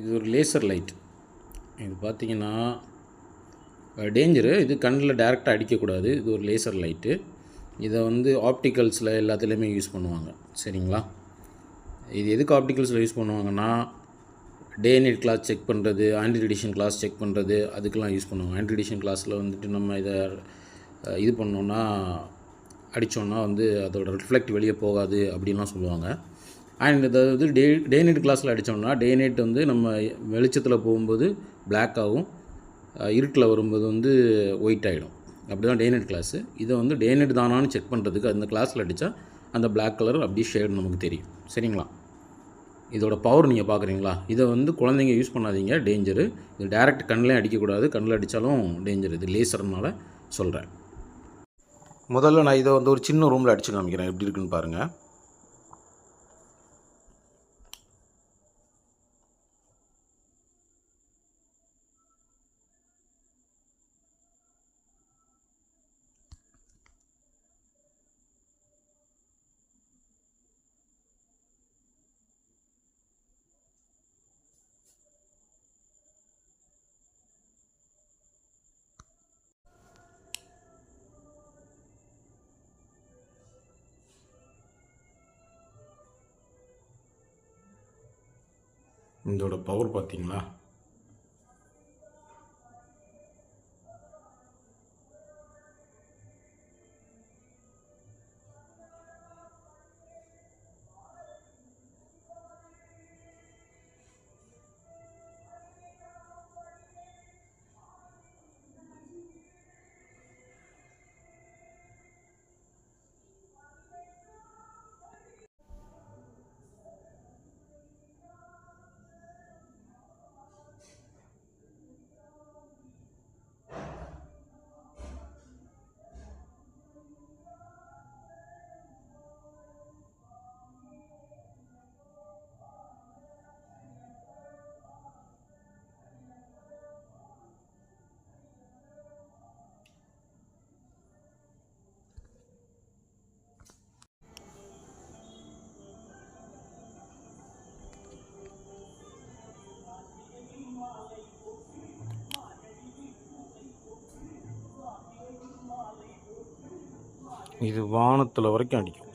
இது ஒரு laser light. இது பார்த்திங்கன்னா டேஞ்சரு. இது கண்ணில் டேரெக்டாக அடிக்கக்கூடாது. இது ஒரு லேசர் லைட்டு. இதை வந்து ஆப்டிக்கல்ஸில் எல்லாத்துலேயுமே யூஸ் பண்ணுவாங்க. சரிங்களா? இது எதுக்கு ஆப்டிக்கல்ஸில் யூஸ் பண்ணுவாங்கன்னா, டே நைட் கிளாஸ் செக் பண்ணுறது, ஆன்டி ரேடியேஷன் கிளாஸ் செக் பண்ணுறது, அதுக்கெலாம் யூஸ் பண்ணுவாங்க. ஆன்டி ரேடியேஷன் கிளாஸில் வந்துட்டு நம்ம இதை இது பண்ணோன்னா, அடித்தோன்னா வந்து அதோட ரிஃப்ளெக்ட் வெளியே போகாது அப்படின்லாம் சொல்லுவாங்க. அண்ட் அதாவது டே நைட் கிளாஸில் அடித்தோம்னா, டே நைட் வந்து நம்ம வெளிச்சத்தில் போகும்போது பிளாக் ஆகும், இருட்டில் வரும்போது வந்து ஒயிட் ஆகிடும். அப்படி தான் டே நைட் கிளாஸு. இதை வந்து டே நைட் தானான்னு செக் பண்ணுறதுக்கு அந்த கிளாஸில் அடித்தா அந்த பிளாக் கலர் அப்படியே ஷேடு நமக்கு தெரியும். சரிங்களா? இதோட பவர் நீங்கள் பார்க்குறீங்களா? இதை வந்து குழந்தைங்க யூஸ் பண்ணாதீங்க, டேஞ்சரு. இது டேரெக்ட் கண்ணிலே அடிக்கக்கூடாது. கண்ணில் அடித்தாலும் டேஞ்சர். இது லேசர்னால சொல்கிறேன். முதல்ல நான் இதை வந்து ஒரு சின்ன ரூமில் அடித்து காமிக்கிறேன், எப்படி இருக்குன்னு பாருங்கள். இதோட பவர் பார்த்தீங்களா? இது வானத்தில் வரைக்கும் அடிக்கும்.